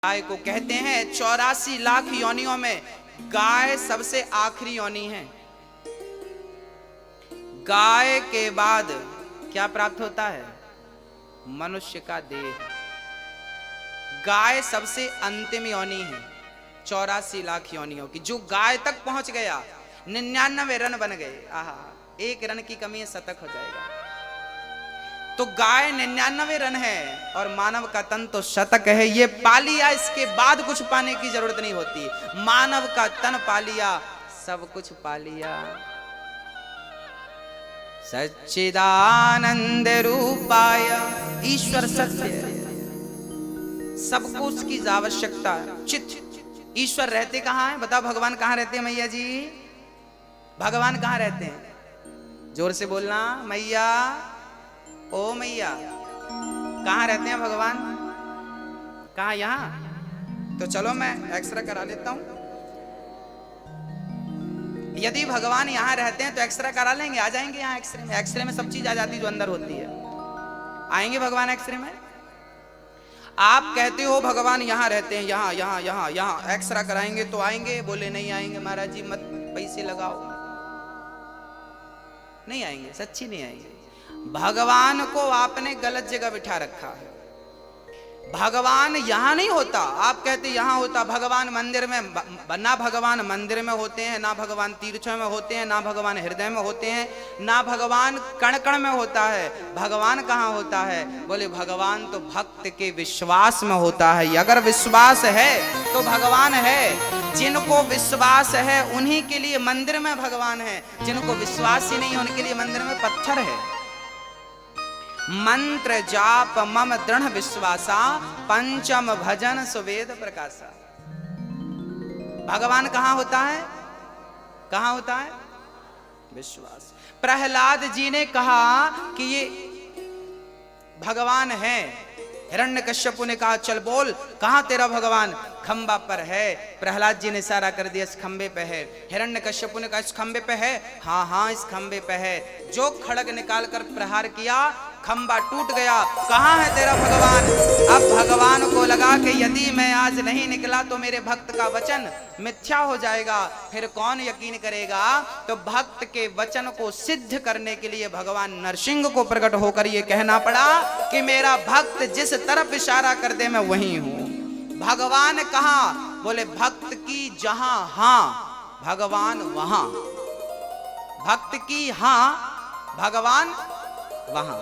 गाय को कहते हैं 84 लाख योनियों में गाय सबसे आखिरी योनि है। गाय के बाद क्या प्राप्त होता है? मनुष्य का देह। गाय सबसे अंतिम योनि है 84 लाख योनियों की। जो गाय तक पहुंच गया 99 रन बन गए। आहा, एक रन की कमी है, शतक हो जाएगा। तो गाय 99 रन है और मानव का तन तो शतक है। ये पा लिया, इसके बाद कुछ पाने की जरूरत नहीं होती। मानव का तन पा लिया, सब कुछ पा लिया। सच्चिदानंद रूपाय, ईश्वर सत्य है, सबको उसकी आवश्यकता है। चित ईश्वर रहते कहां है? बताओ, भगवान कहां रहते हैं मैया जी? भगवान कहां रहते हैं? जोर से बोलना, मैया, ओ मैया। कहां रहते हैं भगवान? कहां? यहां? तो चलो मैं एक्सरे करा लेता हूं। यदि भगवान यहां रहते हैं तो एक्सरे करा लेंगे, आ जाएंगे यहां एक्सरे में। एक्सरे में सब चीज आ जाती है जो अंदर होती है। आएंगे भगवान एक्सरे में? आप कहते हो भगवान यहां रहते हैं, यहां यहां यहां यहां एक्सरा कराएंगे तो आएंगे। बोले नहीं आएंगे महाराज जी, मत पैसे लगाओ, नहीं आएंगे, सच्ची नहीं आएंगे। भगवान को आपने गलत जगह बिठा रखा है। भगवान यहां नहीं होता। आप कहते यहां होता। भगवान मंदिर में, ना भगवान मंदिर में होते हैं, ना भगवान तीर्थों में होते हैं, ना भगवान हृदय में होते हैं, ना भगवान कण कण में होता है। भगवान कहां होता है? बोले भगवान तो भक्त के विश्वास में होता है। अगर विश्वास है तो भगवान है। जिनको विश्वास है उन्हीं के लिए मंदिर में भगवान है। जिनको विश्वास ही नहीं उनके लिए मंदिर में पत्थर है। मंत्र जाप मम दृढ़ विश्वासा, पंचम भजन सुवेद प्रकाशा। भगवान कहां होता है? कहां होता है? विश्वास। प्रहलाद जी ने कहा कि ये भगवान है। हिरण्यकश्यपु ने कहा चल बोल, कहां तेरा भगवान? खंबा पर है। प्रहलाद जी ने इशारा कर दिया इस खंबे पे है। हिरण्यकश्यपु ने कहा इस खंबे पे है? हाँ हाँ इस खंबे पे है। जो खड़ग निकाल कर प्रहार किया, खंबा टूट गया। कहां है तेरा भगवान? अब भगवान को लगा कि यदि मैं आज नहीं निकला तो मेरे भक्त का वचन मिथ्या हो जाएगा, फिर कौन यकीन करेगा। तो भक्त के वचन को सिद्ध करने के लिए भगवान नरसिंह को प्रकट होकर यह कहना पड़ा कि मेरा भक्त जिस तरफ इशारा कर दे मैं वहीं हूं। भगवान कहां? बोले भक्त की जहां हां भगवान वहां। भक्त की हां भगवान वहां।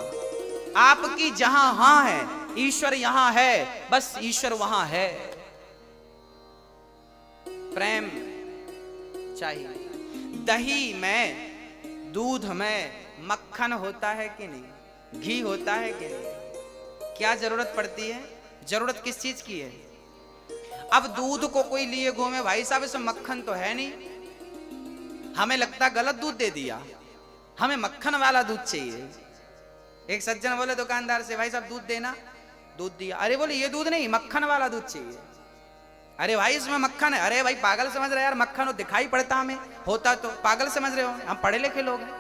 आपकी जहां हां है, ईश्वर यहां है, बस ईश्वर वहां है। प्रेम चाहिए। दही में, दूध में मक्खन होता है कि नहीं? घी होता है कि नहीं? क्या जरूरत पड़ती है? जरूरत किस चीज की है? अब दूध को कोई लिए घूमे, भाई साहब इसमें मक्खन तो है नहीं, हमें लगता गलत दूध दे दिया, हमें मक्खन वाला दूध चाहिए। एक सज्जन बोले दुकानदार से, भाई साहब दूध देना। दूध दिया। अरे बोले ये दूध नहीं, मक्खन वाला दूध चाहिए। अरे भाई इसमें मक्खन है। अरे भाई पागल समझ रहे यार, मक्खन हो दिखाई पड़ता, हमें होता तो पागल समझ रहे हो, हम पढ़े लिखे लोग हैं।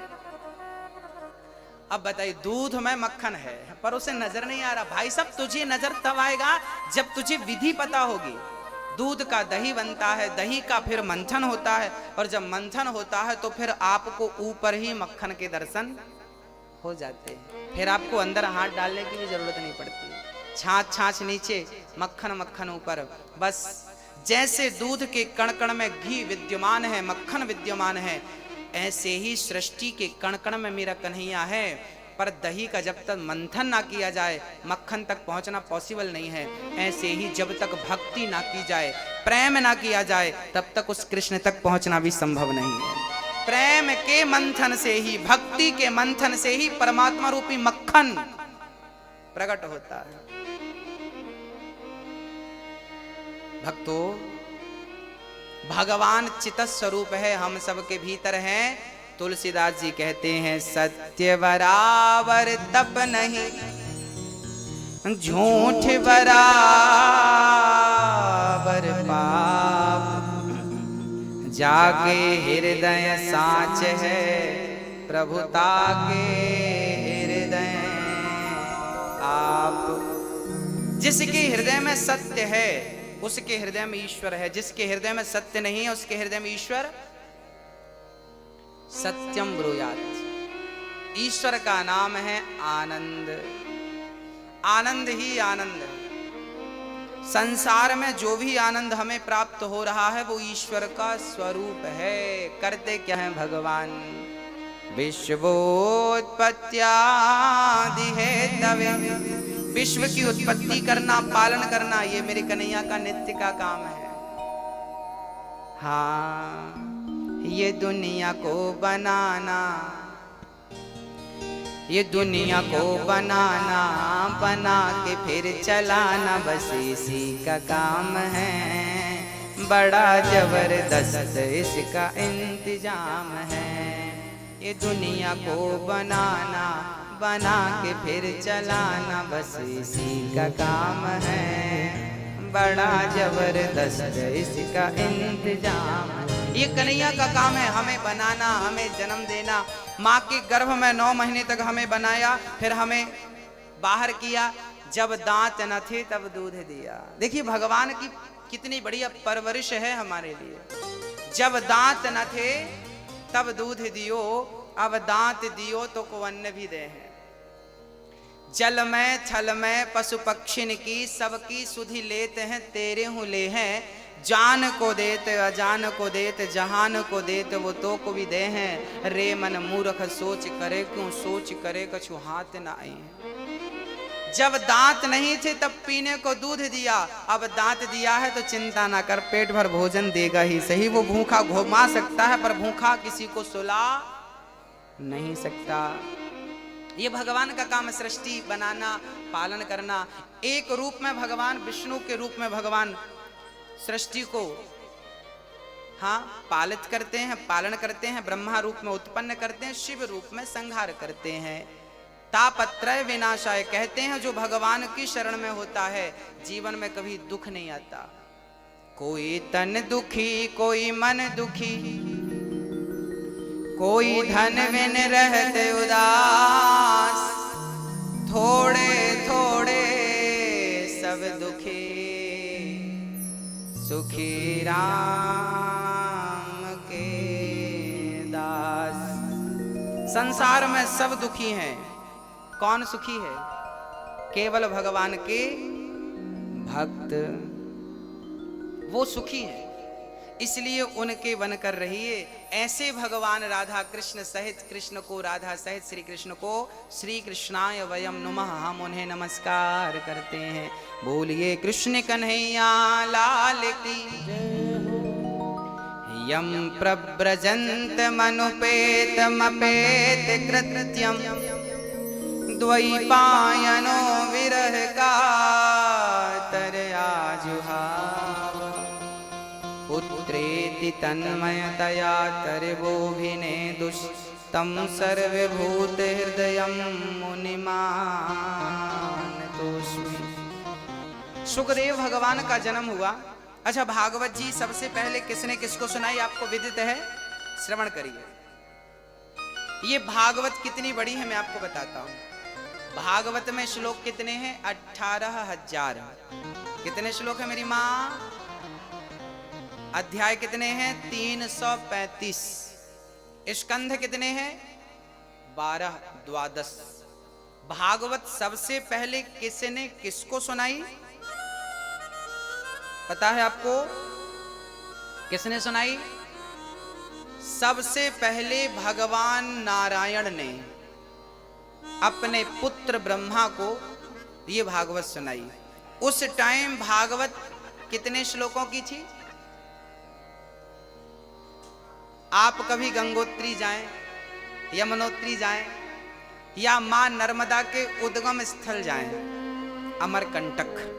अब बताइए दूध में मक्खन है पर उसे नजर नहीं आ रहा। भाई साहब तुझे नजर तब आएगा जब तुझे विधि पता होगी। दूध का दही बनता है, दही का फिर मंथन होता है, और जब मंथन होता है तो फिर आपको ऊपर ही मक्खन के दर्शन हो जाते हैं। फिर आपको अंदर हाथ डालने की भी जरूरत नहीं पड़ती। छाछ छाछ नीचे, मक्खन मक्खन ऊपर। बस जैसे दूध के कण कण में घी विद्यमान है, मक्खन विद्यमान है, ऐसे ही सृष्टि के कण कण में मेरा कन्हैया है। पर दही का जब तक मंथन ना किया जाए मक्खन तक पहुंचना पॉसिबल नहीं है। ऐसे ही जब तक भक्ति ना की जाए, प्रेम ना किया जाए, तब तक उस कृष्ण तक पहुंचना भी संभव नहीं है। प्रेम के मंथन से ही, भक्ति के मंथन से ही परमात्मा रूपी मक्खन प्रकट होता है। भक्तों, भगवान चित स्वरूप है, हम सबके भीतर हैं। तुलसीदास जी कहते हैं सत्य बराबर तप नहीं, झूठ बराबर पाप, जाके हृदय साच है प्रभुता के हृदय आप। जिसके हृदय में सत्य है उसके हृदय में ईश्वर है। जिसके हृदय में सत्य नहीं है उसके हृदय में ईश्वर सत्यम ब्रूयात्। ईश्वर का नाम है आनंद। आनंद ही आनंद है। संसार में जो भी आनंद हमें प्राप्त हो रहा है वो ईश्वर का स्वरूप है। करते क्या है भगवान? विश्वोत्पत्त्यादि हेतवे, विश्व की उत्पत्ति करना, पालन करना, ये मेरे कन्हैया का नित्य का काम है। हाँ, ये दुनिया को बनाना, ये दुनिया को बनाना, बना के फिर चलाना, बस इसी का काम है। बड़ा जबरदस्त इसका इंतजाम है। ये दुनिया को बनाना, बना के फिर चलाना, बस इसी का काम है। बड़ा जबरदस्त इसका इंतजाम है। ये कन्हैया का काम है, हमें बनाना, हमें जन्म देना। माँ के गर्भ में 9 महीने तक हमें बनाया, फिर हमें बाहर किया। जब दांत न थे तब दूध दिया। देखिए भगवान की कितनी बढ़िया परवरिश है हमारे लिए। जब दांत न थे तब दूध दियो, अब दांत दियो तो को अन्न भी दे हैं। जल में छल में पशु पक्षिन की, सबकी सुधि लेते हैं, तेरे हूँ ले हैं। जान को देते अजान को देते, जहान को देते वो तो को भी दे हैं। रे मन मूर्ख सोच करे क्यों, सोच करे कछु हाथ न आए। जब दांत नहीं थे तब पीने को दूध दिया, अब दांत दिया है तो चिंता ना कर, पेट भर भोजन देगा ही सही। वो भूखा घुमा सकता है पर भूखा किसी को सुला नहीं सकता। ये भगवान का काम है, सृष्टि बनाना, पालन करना। एक रूप में भगवान, विष्णु के रूप में भगवान सृष्टि को हाँ पालित करते हैं, पालन करते हैं। ब्रह्मा रूप में उत्पन्न करते हैं, शिव रूप में संहार करते हैं। तापत्रय विनाशाय कहते हैं, जो भगवान की शरण में होता है जीवन में कभी दुख नहीं आता। कोई तन दुखी, कोई मन दुखी, कोई धन बिन रहते उदास, थोड़े थोड़े सब दुखी, सुखी राम के दास। संसार में सब दुखी हैं, कौन सुखी है? केवल भगवान के भक्त, वो सुखी है। इसलिए उनके बनकर रहिए। ऐसे भगवान राधा कृष्ण सहित कृष्ण को, राधा सहित श्री कृष्ण को, श्री कृष्णाय वयम नुमः, हम उन्हें नमस्कार करते हैं। बोलिए कृष्ण कन्हैया लाल की। यम प्रव्रजन्त मनुपेत मपेत कृत्यम, द्वैपायनो विरह कातर आजुहाव। पुत्रेति तन्मयतया तर्वोभिने दुष्टं, सर्वभूत हृदयं मुनिमानतोऽस्मि। सुखदेव भगवान का जन्म हुआ। अच्छा, भागवत जी सबसे पहले किसने किसको सुनाई आपको विदित है? श्रवण करिए। ये भागवत कितनी बड़ी है मैं आपको बताता हूं। भागवत में श्लोक कितने हैं? 18,000। कितने श्लोक है मेरी माँ? अध्याय कितने हैं? 335। स्कंध कितने हैं? 12, 12। भागवत सबसे पहले किसने किसको सुनाई पता है आपको? किसने सुनाई? सबसे पहले भगवान नारायण ने अपने पुत्र ब्रह्मा को ये भागवत सुनाई। उस टाइम भागवत कितने श्लोकों की थी? आप कभी गंगोत्री जाएं, यमुनोत्री जाएं, या मां नर्मदा के उद्गम स्थल जाएं, अमरकंटक,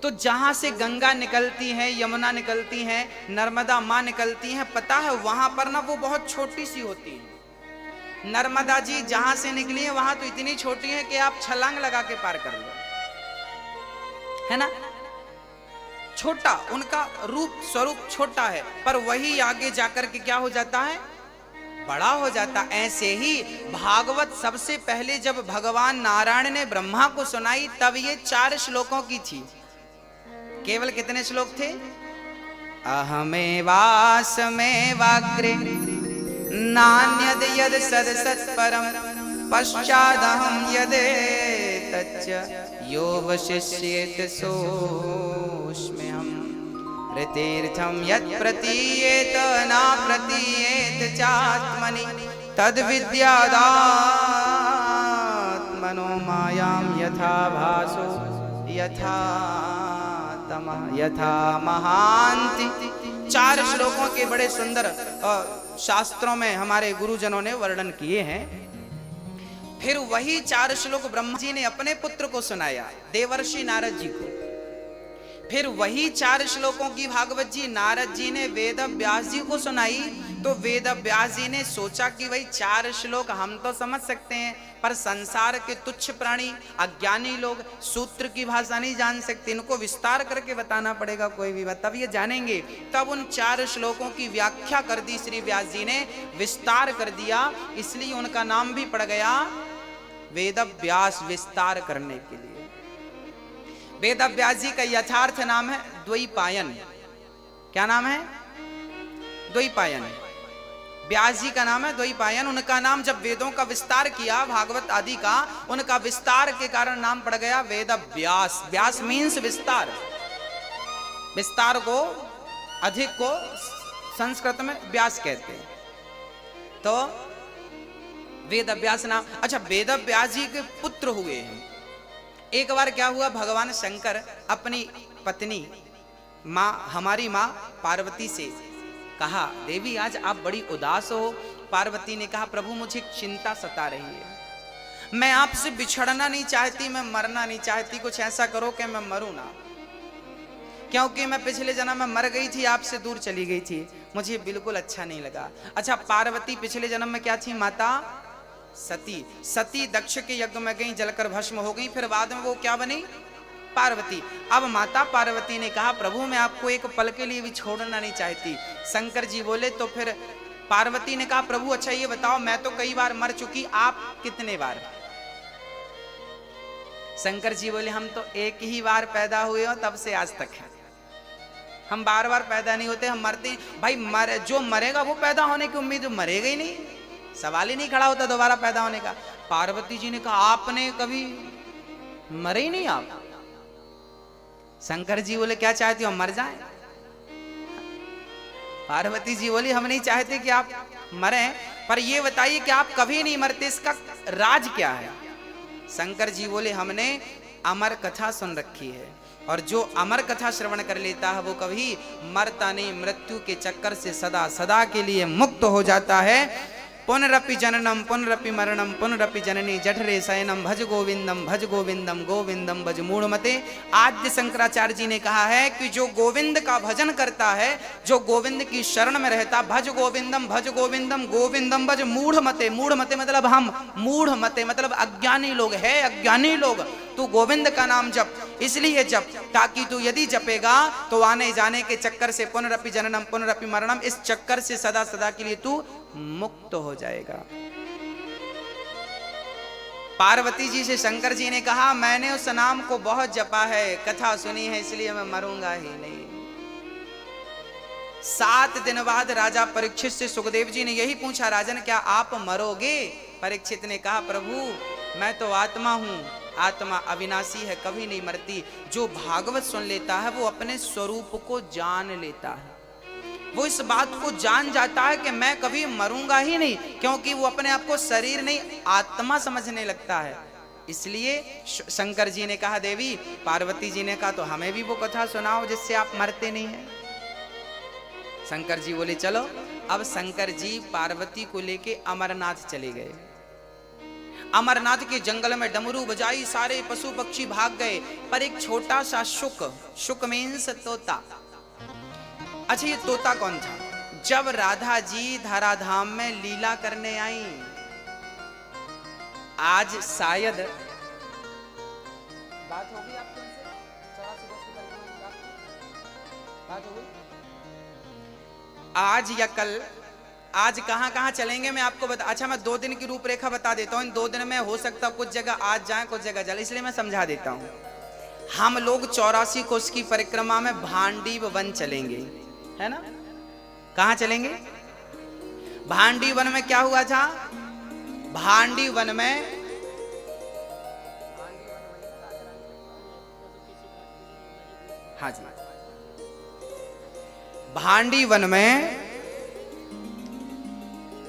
तो जहां से गंगा निकलती है, यमुना निकलती है, नर्मदा मां निकलती हैं, पता है वहां पर ना वो बहुत छोटी सी होती है। नर्मदा जी जहां से निकली है वहां तो इतनी छोटी है कि आप छलांग लगा के पार कर लो, है ना? छोटा, उनका रूप स्वरूप छोटा है, पर वही आगे जाकर के क्या हो जाता है? बड़ा हो जाता। ऐसे ही भागवत सबसे पहले जब भगवान नारायण ने ब्रह्मा को सुनाई तब ये 4 श्लोकों की थी। केवल कितने श्लोक थे? अहमेवासमेवाग्रे नान्यद यद सदसत्परम पश्चादहं यदेतच्च यो वशिष्येत सोऽस्म्यहम् ऋतीर्थं यत् प्रतीयेत न प्रतीयेत चात्मनि तद्विद्यादात्मनो मायां यथा भासो यथा तमः यथा महान्ति। 4 श्लोकों के बड़े सुंदर शास्त्रों में हमारे गुरुजनों ने वर्णन किए हैं। फिर वही 4 श्लोक ब्रह्मा जी ने अपने पुत्र को सुनाया, देवर्षि नारद जी को। फिर वही 4 श्लोकों की भागवत जी नारद जी ने वेद व्यास जी को सुनाई। तो वेद व्यास जी ने सोचा कि भाई 4 श्लोक हम तो समझ सकते हैं, पर संसार के तुच्छ प्राणी अज्ञानी लोग सूत्र की भाषा नहीं जान सकते, इनको विस्तार करके बताना पड़ेगा कोई भी बात, तब ये जानेंगे। तब उन 4 श्लोकों की व्याख्या कर दी श्री व्यास जी ने, विस्तार कर दिया, इसलिए उनका नाम भी पड़ गया वेद व्यास, विस्तार करने के लिए। वेद व्यास जी का यथार्थ नाम है द्वैपायन। क्या नाम है? द्वैपायन। व्यास जी का नाम है द्वैपायन। उनका नाम जब वेदों का विस्तार किया, भागवत आदि का, उनका विस्तार के कारण नाम पड़ गया वेद व्यास। व्यास मीन्स विस्तार। विस्तार को, अधिक को संस्कृत में व्यास कहते हैं। तो वेद व्यास नाम। अच्छा, वेद व्यास जी के पुत्र हुए हैं। एक बार क्या हुआ, भगवान शंकर अपनी पत्नी हमारी माँ पार्वती से कहा, देवी आज आप बड़ी उदास हो। पार्वती ने कहा, प्रभु मुझे चिंता सता रही है, मैं आपसे बिछड़ना नहीं चाहती, मैं मरना नहीं चाहती, कुछ ऐसा करो कि मैं मरूं ना, क्योंकि मैं पिछले जन्म में मर गई थी, आपसे दूर चली गई थी, मुझे बिल्कुल अच्छा नहीं लगा। अच्छा, पार्वती पिछले जन्म में क्या थी? माता सती। सती दक्ष के यज्ञ में गई, जलकर भस्म हो गई, फिर बाद में वो क्या बनी? पार्वती। अब माता पार्वती ने कहा, प्रभु मैं आपको एक पल के लिए भी छोड़ना नहीं चाहती। शंकर जी बोले, तो फिर पार्वती ने कहा, प्रभु अच्छा ये बताओ, मैं तो कई बार मर चुकी, आप कितने बार? शंकर जी बोले, हम तो एक ही बार पैदा हुए हो, तब से आज तक है, हम बार बार पैदा नहीं होते, हम मरते हैं। भाई जो मरेगा वो पैदा होने की उम्मीद, मरेगा ही नहीं, सवाल ही नहीं खड़ा होता दोबारा पैदा होने का। पार्वती जी ने कहा, आपने कभी मरे ही नहीं आप? शंकर जी बोले, क्या चाहती हो, हम मर जाएं? पार्वती जी बोली, हम नहीं चाहते कि आप मरें, पर ये बताइए कि आप कभी नहीं मरते, इसका राज क्या है? शंकर जी बोले, हमने अमर कथा सुन रखी है, और जो अमर कथा श्रवण कर लेता है वो कभी मरता नहीं, मृत्यु के चक्कर से सदा सदा के लिए मुक्त हो जाता है। पुनरपि जननम पुनरपि मरणम पुनरपि जननी जठरे शयनम भज गोविंदम गोविंदम भज मूढ़मते। आद्य शंकराचार्य जी ने कहा है कि जो गोविंद का भजन करता है, जो गोविंद की शरण में रहता, भज गोविंदम गोविंदम भज मूढ़मते। मूढ़मते मतलब हम, मूढ़मते मतलब अज्ञानी लोग है, अज्ञानी लोग। तू गोविंद का नाम जप, इसलिए जप ताकि तू यदि जपेगा तो आने जाने के चक्कर से, पुनरपि जननम पुनरपि मरणम, इस चक्कर से सदा सदा के लिए तू मुक्त हो जाएगा। पार्वती जी से शंकर जी ने कहा, मैंने उस नाम को बहुत जपा है, कथा सुनी है, इसलिए मैं मरूंगा ही नहीं। 7 दिन बाद राजा परीक्षित से सुखदेव जी ने यही पूछा, राजन क्या आप मरोगे? परीक्षित ने कहा, प्रभु मैं तो आत्मा हूं, आत्मा अविनाशी है, कभी नहीं मरती। जो भागवत सुन लेता है वो अपने स्वरूप को जान लेता है, वो इस बात को जान जाता है कि मैं कभी मरूंगा ही नहीं, क्योंकि वो अपने आप को शरीर नहीं आत्मा समझने लगता है। इसलिए शंकर जी ने कहा, देवी, पार्वती जी ने कहा, तो हमें भी वो कथा सुनाओ जिससे आप मरते नहीं हैं। शंकर जी बोले, चलो। अब शंकर जी पार्वती को लेके अमरनाथ चले गए। अमरनाथ के जंगल में डमरू बजाई, सारे पशु पक्षी भाग गए, पर एक छोटा सा शुक मीन्स तोता। अच्छा, ये तोता कौन था? जब राधा जी धराधाम में लीला करने आई, आज शायद बात होगी आपके बात होगी आज या कल, आज कहां कहां चलेंगे मैं आपको बता। अच्छा, मैं 2 दिन की रूपरेखा बता देता हूं। इन 2 दिन में हो सकता कुछ जगह आज जाए, कुछ जगह चले, इसलिए मैं समझा देता हूं। हम लोग 84 कोस की परिक्रमा में भांडीव वन चलेंगे, है ना? कहां चलेंगे? भांडी वन में क्या हुआ था? भांडी वन में हाँ जी, भांडी वन में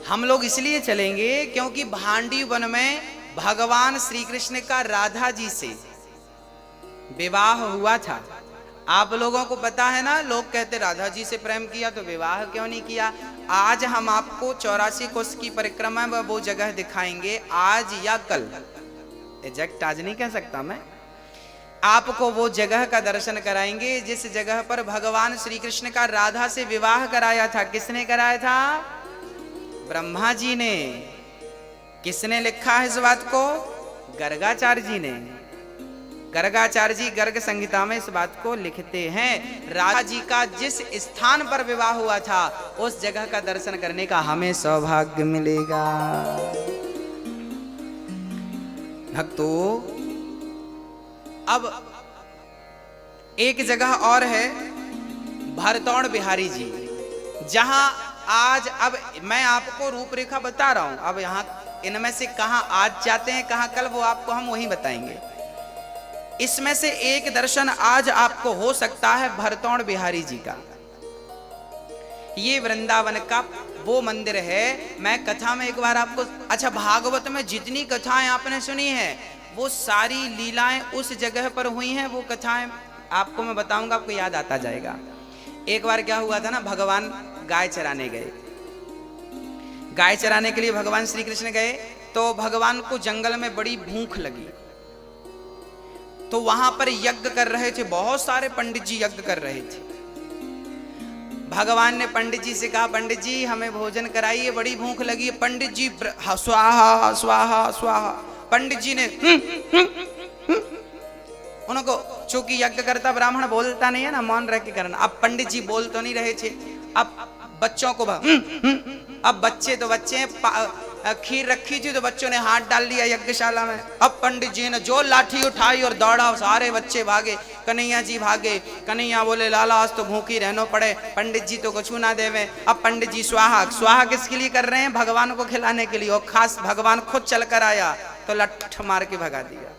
हम लोग इसलिए चलेंगे क्योंकि भांडी वन में भगवान श्री कृष्ण का राधा जी से विवाह हुआ था। आप लोगों को पता है ना, लोग कहते राधा जी से प्रेम किया तो विवाह क्यों नहीं किया। आज हम आपको 84 कोस की परिक्रमा में वो जगह दिखाएंगे, आज या कल, एग्जैक्ट आज नहीं कह सकता मैं, आपको वो जगह का दर्शन कराएंगे जिस जगह पर भगवान श्री कृष्ण का राधा से विवाह कराया था। किसने कराया था? ब्रह्मा जी ने। किसने लिखा है इस बात को? गर्गाचार्य जी ने। गर्गाचार्य जी गर्ग संहिता में इस बात को लिखते हैं। राधा जी का जिस स्थान पर विवाह हुआ था उस जगह का दर्शन करने का हमें सौभाग्य मिलेगा। भक्तों, अब एक जगह और है भरतौड़ बिहारी जी, जहां आज, अब मैं आपको रूपरेखा बता रहा हूं, अब यहां इनमें से कहां आज जाते हैं कहां कल, वो आपको हम वही बताएंगे। इसमें से एक दर्शन आज आपको हो सकता है भरतौड़ बिहारी जी का। ये वृंदावन का वो मंदिर है। मैं कथा में एक बार आपको, अच्छा, भागवत में जितनी कथाएं आपने सुनी है वो सारी लीलाएं उस जगह पर हुई हैं। वो कथाएं आपको मैं बताऊंगा, आपको याद आता जाएगा। एक बार क्या हुआ था ना, भगवान गाय चराने गए। गाय चराने के लिए भगवान श्री कृष्ण गए तो भगवान को जंगल में बड़ी भूख लगी, तो वहां पर यज्ञ कर रहे थे, बहुत सारे पंडित जी यज्ञ कर रहे थे। भगवान ने पंडित जी से कहा, पंडित जी हमें भोजन कराइए, बड़ी भूख लगी है। पंडित जी स्वाहा स्वाहा स्वाहा, पंडित जी ने उनको, चूंकि यज्ञ करता ब्राह्मण बोलता नहीं है ना, मौन रह के करना। अब पंडित जी बोल तो नहीं रहे थे, अब बच्चों को अब बच्चे तो बच्चे, खीर रखी थी तो बच्चों ने हाथ डाल लिया यज्ञशाला में। अब पंडित जी ने जो लाठी उठाई और दौड़ा, सारे बच्चे भागे, कन्हैया जी भागे। कन्हैया बोले, लाला आज तो भूखी रहना पड़े, पंडित जी तो कुछ ना देवे। अब पंडित जी स्वाहा स्वाहा किसके लिए कर रहे हैं? भगवान को खिलाने के लिए। और खास भगवान खुद चल कर आया तो लठ मार के भगा दिया।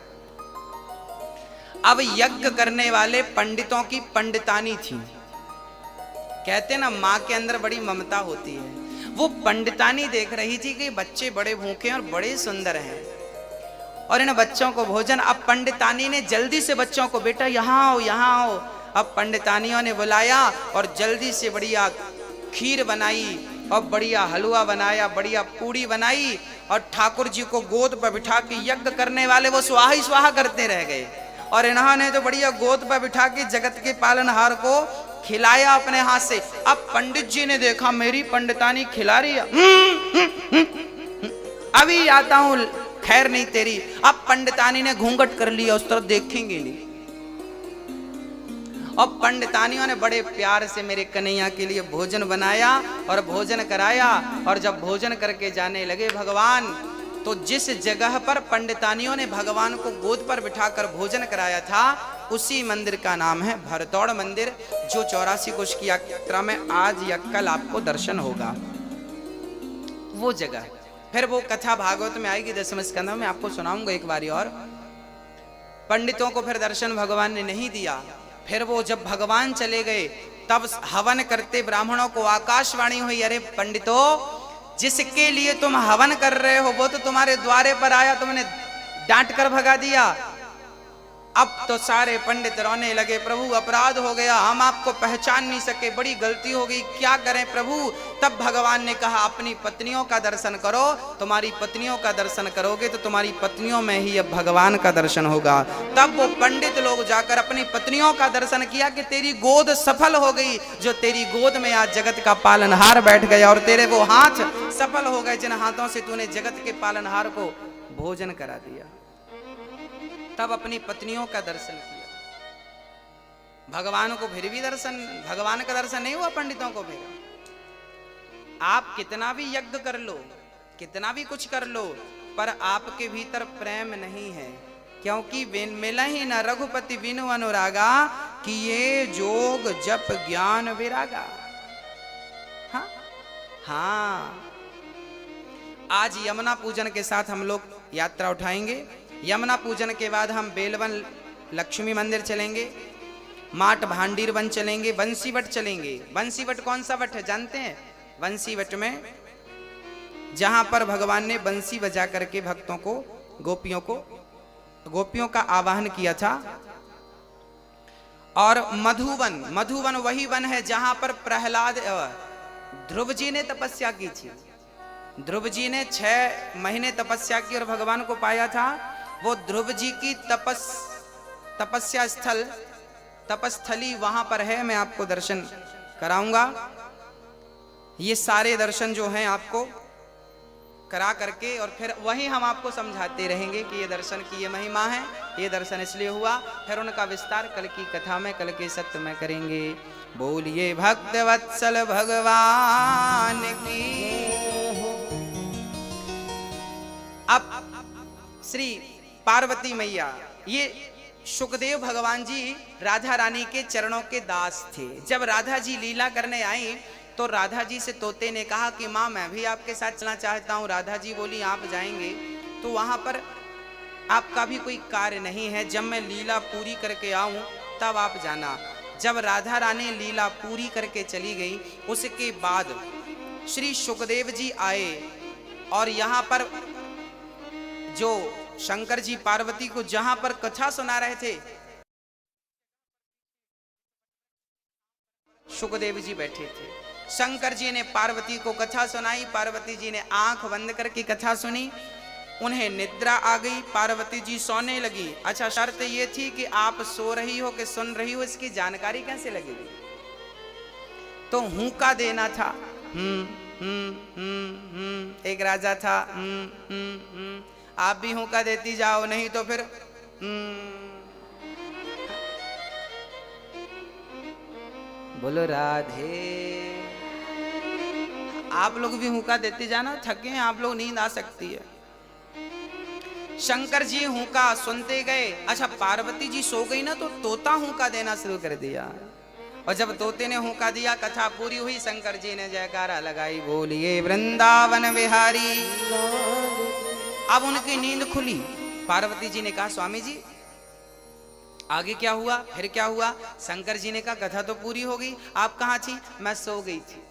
अब यज्ञ करने वाले पंडितों की पंडितानी थी। कहते ना, माँ के अंदर बड़ी ममता होती है। वो पंडितानी देख रही थी कि बच्चे बड़े भूखे और बड़े सुंदर हैं और इन बच्चों को भोजन। अब पंडितानी ने जल्दी से बच्चों को, बेटा यहाँ आओ यहाँ आओ। अब पंडितानियों ने बुलाया और जल्दी से बढ़िया खीर बनाई और बढ़िया हलवा बनाया, बढ़िया पूड़ी बनाई और ठाकुर जी को गोद पर बिठा के, यज्ञ करने वाले वो स्वाहा ही स्वाहा करते रह गए और इन्होंने तो बढ़िया गोद पर बिठा के जगत के पालनहार को खिलाया अपने हाथ से। अब पंडित जी ने देखा मेरी पंडितानी खिला रही है, अभी आता हूं, खैर नहीं तेरी। अब पंडितानी ने घूंघट कर लिया, उस तरफ देखेंगे नहीं। अब पंडितानियों ने बड़े प्यार से मेरे कन्हैया के लिए भोजन बनाया और भोजन कराया। और जब भोजन करके जाने लगे भगवान, तो जिस जगह पर पंडितानियों ने भगवान को गोद पर बिठाकर भोजन कराया था उसी मंदिर का नाम है भरतौड़ मंदिर, जो 84 कोश की यात्रा में आज या कल आपको दर्शन होगा। वो जगह, फिर वो कथा भागवत में आएगी 10वें स्कंध में, आपको सुनाऊंगा एक बारी और। पंडितों को फिर दर्शन भगवान ने नहीं दिया। फिर वो जब भगवान चले गए तब हवन करते ब्राह्मणों को आकाशवाणी हुई, अरे पंडितों, जिसके लिए तुम हवन कर रहे हो वो तो तुम्हारे द्वारे पर आया, तुमने डांट कर भगा दिया। अब तो सारे पंडित रोने लगे, प्रभु अपराध हो गया, हम आपको पहचान नहीं सके, बड़ी गलती हो गई, क्या करें प्रभु। तब भगवान ने कहा, अपनी पत्नियों का दर्शन करो, तुम्हारी पत्नियों का दर्शन करोगे तो तुम्हारी पत्नियों में ही अब भगवान का दर्शन होगा। तब वो पंडित लोग जाकर अपनी पत्नियों का दर्शन किया कि तेरी गोद सफल हो गई, जो तेरी गोद में आज जगत का पालनहार बैठ गया और तेरे वो हाथ सफल हो गए जिन हाथों से तूने जगत के पालनहार को भोजन करा दिया। तब अपनी पत्नियों का दर्शन किया। भगवान को फिर भी दर्शन, भगवान का दर्शन नहीं हुआ पंडितों को। फिर आप कितना भी यज्ञ कर लो, कितना भी कुछ कर लो, पर आपके भीतर प्रेम नहीं है, क्योंकि मिला ही न रघुपति बिनु अनुरागा, कि ये जोग जप ज्ञान विरागा। हाँ हाँ, आज यमुना पूजन के साथ हम लोग यात्रा उठाएंगे। यमुना पूजन के बाद हम बेलवन लक्ष्मी मंदिर चलेंगे, माट भांडीर वन चलेंगे, बंसीवट चलेंगे। बंसीवट कौन सा वट है जानते हैं? बंसीवट में जहां पर भगवान ने बंसी बजा करके भक्तों को, गोपियों का आवाहन किया था। और मधुवन, मधुवन वही वन है जहां पर प्रहलाद ध्रुव जी ने तपस्या की थी। ध्रुव जी ने 6 महीने तपस्या की और भगवान को पाया था। वो ध्रुव जी की तपस्या स्थल, तपस्थली वहां पर है। मैं आपको दर्शन कराऊंगा। ये सारे दर्शन जो हैं आपको करा करके और फिर वही हम आपको समझाते रहेंगे कि ये दर्शन की ये महिमा है, ये दर्शन इसलिए हुआ। फिर उनका विस्तार कल की कथा में, कल के सत्य में करेंगे। बोलिए भक्त वत्सल भगवान की। अब श्री पार्वती मैया, ये सुखदेव भगवान जी राधा रानी के चरणों के दास थे। जब राधा जी लीला करने आई तो राधा जी से तोते ने कहा कि माँ मैं भी आपके साथ चलना चाहता हूँ। राधा जी बोली आप जाएंगे तो वहां पर आपका भी कोई कार्य नहीं है, जब मैं लीला पूरी करके आऊं तब आप जाना। जब राधा रानी लीला पूरी करके चली गई, उसके बाद श्री सुखदेव जी आए और यहाँ पर जो शंकर जी पार्वती को जहां पर कथा सुना रहे थे, सुखदेव जी बैठे थे। शंकर जी ने पार्वती को कथा सुनाई। पार्वती जी ने आंख बंद करके कथा सुनी। उन्हें निद्रा आ गई, पार्वती जी सोने लगी। अच्छा, शर्त ये थी कि आप सो रही हो कि सुन रही हो इसकी जानकारी कैसे लगेगी? तो हुंका देना था। एक राजा था, आप भी हुंका देती जाओ, नहीं तो फिर बोलो राधे। आप लोग भी हुंका देते जाना, थके हैं आप लोग, नींद आ सकती है। शंकर जी हुंका सुनते गए। अच्छा, पार्वती जी सो गई ना तो तोता हुंका देना शुरू कर दिया। और जब तोते ने हुंका दिया, कथा पूरी हुई, शंकर जी ने जयकारा लगाई, बोलिए वृंदावन बिहारी। अब उनकी नींद खुली। पार्वती जी ने कहा स्वामी जी आगे क्या हुआ, फिर क्या हुआ? शंकर जी ने कहा कथा तो पूरी हो गई, आप कहाँ थी? मैं सो गई थी।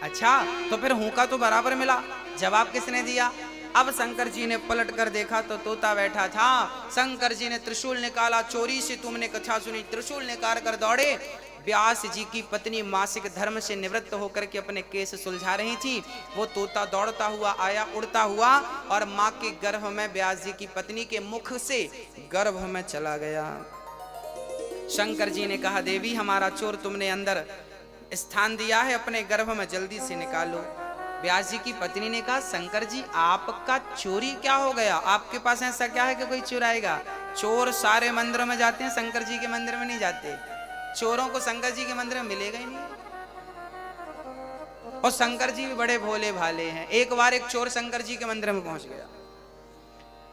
अच्छा, तो फिर हुंका तो बराबर मिला, जवाब किसने दिया? अब शंकर जी ने पलट कर देखा तो तोता बैठा था। शंकर जी ने त्रिशूल निकाला, चोरी से तुमने कथा सुनी। त्रिशूल निकाल कर दौड़े। व्यास जी की पत्नी मासिक धर्म से निवृत्त होकर के अपने केस सुलझा रही थी। वो तोता दौड़ता हुआ आया, उड़ता हुआ, और माँ के गर्भ में, व्यास जी की पत्नी के मुख से गर्भ में चला गया। शंकर जी ने कहा देवी हमारा चोर तुमने अंदर स्थान दिया है, अपने गर्भ में जल्दी से निकालो। व्यास जी की पत्नी ने कहा शंकर जी आपका चोरी क्या हो गया? आपके पास ऐसा क्या है कि कोई चुराएगा? चोर सारे मंदिरों में जाते हैं, शंकर जी के मंदिर में नहीं जाते। चोरों को शंकर जी के मंदिर में मिलेगा ही नहीं। और शंकर जी भी बड़े भोले भाले हैं। एक बार एक चोर शंकर जी के मंदिर में पहुंच गया,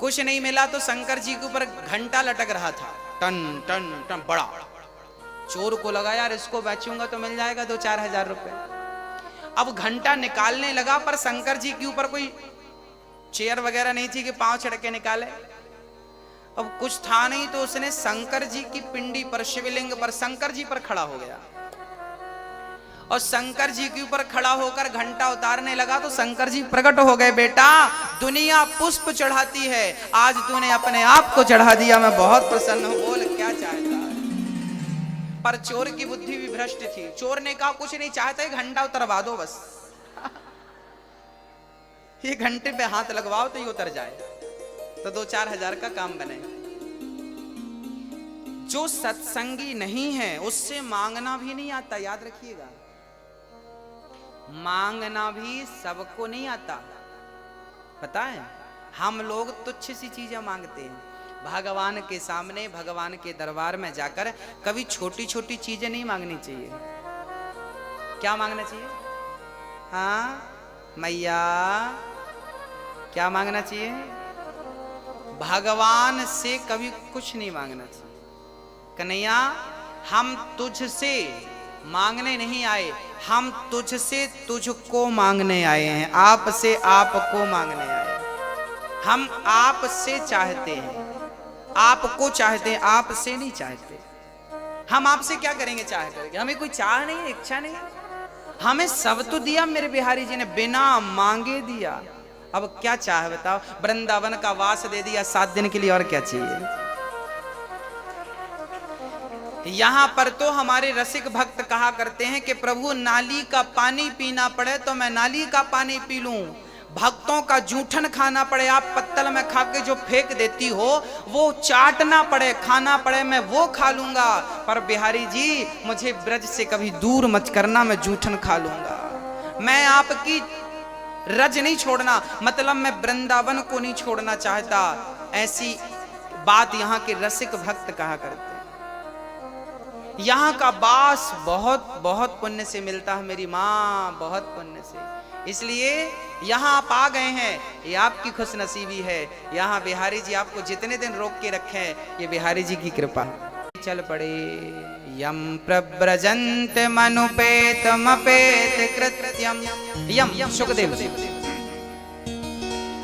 कुछ नहीं मिला तो शंकर जी के ऊपर घंटा लटक रहा था, टन टन टन बड़ा। चोर को लगा यार इसको बेचूंगा तो मिल जाएगा 2-4 हजार रुपए। अब घंटा निकालने लगा, पर शंकर जी के ऊपर कोई चेयर वगैरह नहीं थी कि पांव छड़के निकाले। अब कुछ था नहीं तो उसने शंकर जी की पिंडी पर, शिवलिंग पर, शंकर जी पर खड़ा हो गया और शंकर जी के ऊपर खड़ा होकर घंटा उतारने लगा तो शंकर जी प्रकट हो गए। बेटा दुनिया पुष्प चढ़ाती है, आज तूने अपने आप को चढ़ा दिया, मैं बहुत प्रसन्न हूं, बोल क्या चाहता है? पर चोर की बुद्धि भी भ्रष्ट थी। चोर ने कहा कुछ नहीं चाहता है, घंटा उतरवा दो बस। ये घंटे पे हाथ लगवाओ तो ये उतर जाए, तो 2-4 हजार का काम बने। जो सत्संगी नहीं है उससे मांगना भी नहीं आता, याद रखिएगा। मांगना भी सबको नहीं आता, पता है? हम लोग तुच्छ सी चीजें मांगते हैं। भगवान के सामने, भगवान के दरबार में जाकर कभी छोटी छोटी चीजें नहीं मांगनी चाहिए। क्या मांगना चाहिए? हाँ मैया, क्या मांगना चाहिए? भगवान से कभी कुछ नहीं मांगना चाहिए। कन्हैया हम तुझसे मांगने नहीं आए, हम तुझसे तुझको मांगने आए हैं, आपसे आपको मांगने आए हैं। हम आपसे चाहते हैं, आपको चाहते हैं, आपसे नहीं चाहते। हम आपसे क्या करेंगे चाह करके? हमें कोई चाह नहीं है, इच्छा नहीं है। हमें सब तो दिया मेरे बिहारी जी ने, बिना मांगे दिया। अब क्या चाह बताओ? वृंदावन का वास दे दिया 7 दिन के लिए, और क्या चाहिए? यहां पर तो हमारे रसिक भक्त कहा करते हैं कि प्रभु नाली का पानी पीना पड़े तो मैं नाली का पानी पी लूं, भक्तों का जूठन खाना पड़े, आप पत्तल में खा के जो फेंक देती हो वो चाटना पड़े, खाना पड़े, मैं वो खा लूंगा, पर बिहारी जी मुझे ब्रज से कभी दूर मत करना, मैं जूठन खा लूंगा। मैं आपकी रज नहीं छोड़ना, मतलब मैं वृंदावन को नहीं छोड़ना चाहता। ऐसी बात यहाँ के रसिक भक्त कहा करते हैं। यहाँ का बास बहुत बहुत पुण्य से मिलता है मेरी माँ, बहुत पुण्य से। इसलिए यहाँ आप आ गए हैं, ये आपकी खुशनसीबी है। यहाँ बिहारी जी आपको जितने दिन रोक के रखे हैं, ये बिहारी जी की कृपा। चल पड़े यम प्रव्रजंत मनुपेत मपेत कृत्यम। यम सुखदेव जी,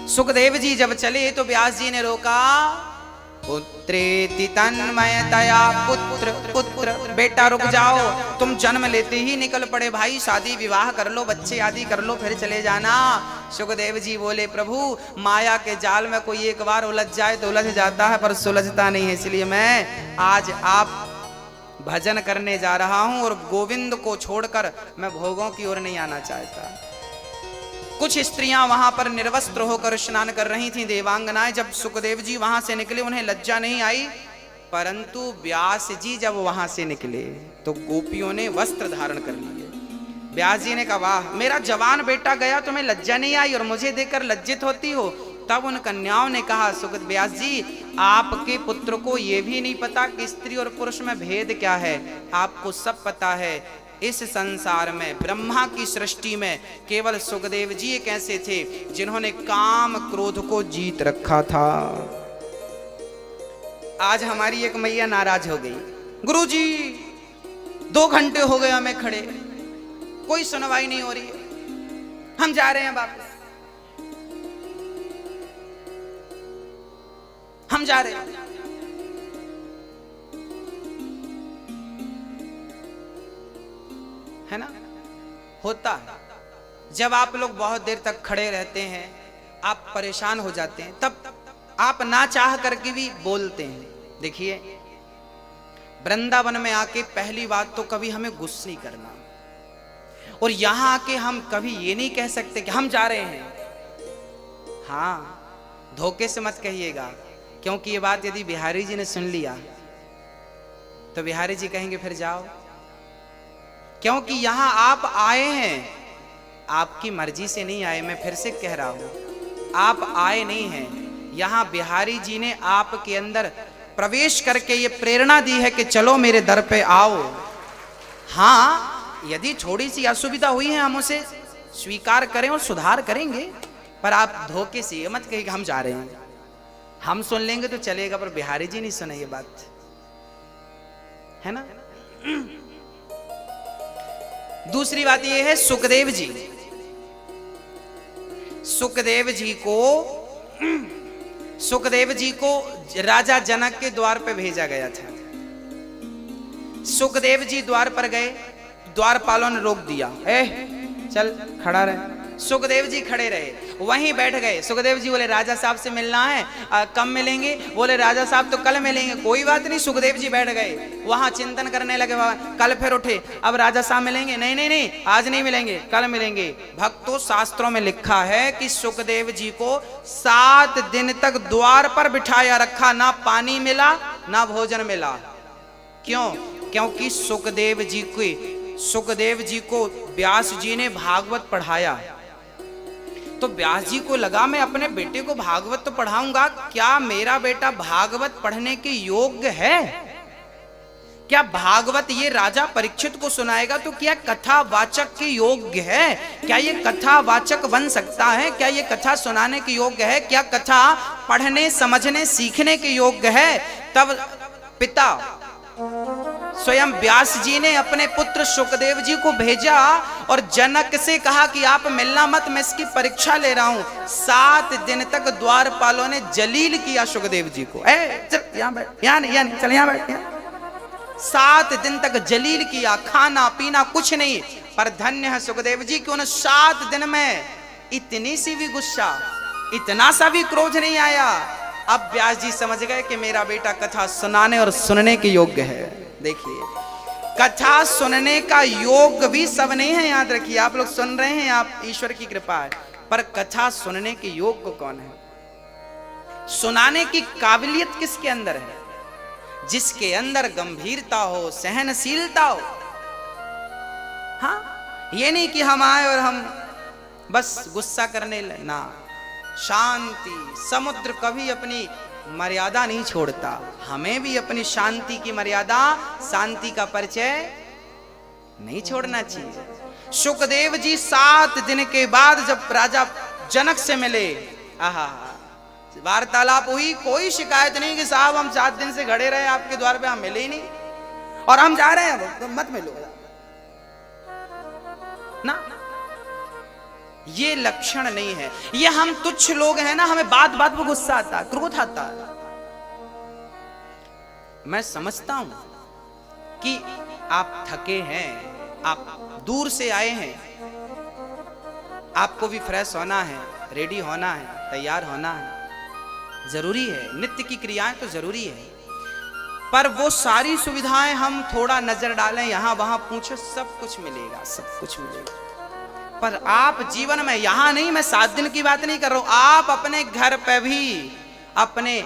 सुखदेव जी जब चले तो व्यास जी ने रोका। पुत्रेति तन्मयतया, पुत्र पुत्र, बेटा रुक जाओ, तुम जन्म लेते ही निकल पड़े भाई, शादी विवाह कर लो, बच्चे आदि कर लो, फिर चले जाना। सुखदेव जी बोले प्रभु माया के जाल में कोई एक बार उलझ जाए तो उलझ जाता है, पर सुलझता नहीं है। इसलिए मैं आज आप भजन करने जा रहा हूं और गोविंद को छोड़कर मैं भोगों की ओर नहीं आना चाहता। कुछ स्त्रियां वहां पर निर्वस्त्र होकर स्नान कर रही थीं, देवांगनाएं। जब सुखदेव जी वहां से निकले उन्हें लज्जा नहीं आई, परंतु व्यास जी जब वहां से निकले तो गोपियों ने वस्त्र धारण कर लिए। व्यास जी ने कहा वाह, मेरा जवान बेटा गया, तुम्हें लज्जा नहीं आई और मुझे देखकर लज्जित होती हो। तब उन कन्याओं ने कहा सुखद व्यास जी, आपके पुत्र को यह भी नहीं पता कि स्त्री और पुरुष में भेद क्या है, आपको सब पता है। इस संसार में ब्रह्मा की सृष्टि में केवल सुखदेव जी एक ऐसे थे जिन्होंने काम क्रोध को जीत रखा था। आज हमारी एक मैया नाराज हो गई, गुरुजी 2 घंटे हो गए हमें खड़े, कोई सुनवाई नहीं हो रही है, हम जा रहे हैं वापस, हम जा रहे हैं। है ना, होता है। जब आप लोग बहुत देर तक खड़े रहते हैं, आप परेशान हो जाते हैं, तब आप ना चाह करके भी बोलते हैं। देखिए वृंदावन में आके पहली बात तो कभी हमें गुस्सा नहीं करना, और यहां आके हम कभी ये नहीं कह सकते कि हम जा रहे हैं। हाँ, धोखे से मत कहिएगा, क्योंकि ये बात यदि बिहारी जी ने सुन लिया तो बिहारी जी कहेंगे फिर जाओ, क्योंकि यहां आप आए हैं, आपकी मर्जी से नहीं आए। मैं फिर से कह रहा हूं, आप आए नहीं हैं, यहां बिहारी जी ने आपके अंदर प्रवेश करके ये प्रेरणा दी है कि चलो मेरे दर पे आओ। हाँ, यदि थोड़ी सी असुविधा हुई है हम उसे स्वीकार करें और सुधार करेंगे, पर आप धोखे से ये मत कहिए कि हम जा रहे हैं। हम सुन लेंगे तो चलेगा, पर बिहारी जी नहीं सुने ये बात, है ना। दूसरी बात यह है, सुखदेव जी को राजा जनक के द्वार पे भेजा गया था। सुखदेव जी द्वार पर गए, द्वारपालों ने रोक दिया, चल खड़ा रहे। सुखदेव जी खड़े रहे, वहीं बैठ गए। सुखदेव जी बोले राजा साहब से मिलना है, कब मिलेंगे? बोले राजा साहब तो कल मिलेंगे। कोई बात नहीं, सुखदेव जी बैठ गए, वहां चिंतन करने लगे। कल फिर उठे, अब राजा साहब मिलेंगे? नहीं नहीं नहीं, आज नहीं मिलेंगे, कल मिलेंगे। भक्तों, शास्त्रों में लिखा है कि सुखदेव जी को 7 दिन तक द्वार पर बिठाया रखा, ना पानी मिला ना भोजन मिला। क्यों? क्योंकि सुखदेव जी को व्यास जी ने भागवत पढ़ाया। तो व्यास जी को लगा मैं अपने बेटे को भागवत तो पढ़ाऊंगा, क्या मेरा बेटा भागवत पढ़ने के योग्य है? क्या भागवत ये राजा परीक्षित को सुनाएगा तो क्या कथावाचक के योग्य है? क्या ये कथावाचक बन सकता है? क्या ये कथा सुनाने के योग्य है? क्या कथा पढ़ने समझने सीखने के योग्य है? तब पिता स्वयं व्यास जी ने अपने पुत्र शुकदेव जी को भेजा और जनक से कहा कि आप मिलना मत, मैं इसकी परीक्षा ले रहा हूं। 7 दिन तक द्वारपालों ने जलील किया शुकदेव जी को। चल यहां बैठ, यहां नहीं, चल यहां बैठ। 7 दिन तक जलील किया, खाना पीना कुछ नहीं। पर धन्य है सुखदेव जी कि उन 7 दिन में इतनी सी भी गुस्सा, इतना सा भी क्रोध नहीं आया। अब व्यास जी समझ गए कि मेरा बेटा कथा सुनाने और सुनने के योग्य है। देखिए, कथा सुनने का योग भी सब नहीं है, याद रखिए। आप लोग सुन रहे हैं, आप ईश्वर की कृपा है, पर कथा सुनने के योग्य कौन है? सुनाने की काबिलियत किसके अंदर है? जिसके अंदर गंभीरता हो, सहनशीलता हो। हाँ, ये नहीं कि हम आए और हम बस गुस्सा करने ना। शांति, समुद्र कभी अपनी मर्यादा नहीं छोड़ता। हमें भी अपनी शांति की मर्यादा, शांति का परिचय नहीं छोड़ना चाहिए। शुकदेव जी 7 दिन के बाद जब राजा जनक से मिले, आहा, वार्तालाप हुई, कोई शिकायत नहीं कि साहब हम 7 दिन से खड़े रहे आपके द्वार पे, हम मिले ही नहीं और हम जा रहे हैं, तो मत मिलो ना। ये लक्षण नहीं है। ये हम तुच्छ लोग हैं ना, हमें बात बात पर गुस्सा आता है, क्रोध आता है। मैं समझता हूं कि आप थके हैं, आप दूर से आए हैं, आपको भी फ्रेश होना है, रेडी होना है, तैयार होना है, जरूरी है। नित्य की क्रियाएं तो जरूरी है, पर वो सारी सुविधाएं हम थोड़ा नजर डालें, यहां वहां पूछो, सब कुछ मिलेगा, सब कुछ मिलेगा। पर आप जीवन में, यहां नहीं, मैं 7 दिन की बात नहीं कर रहा हूं, आप अपने घर पे भी अपने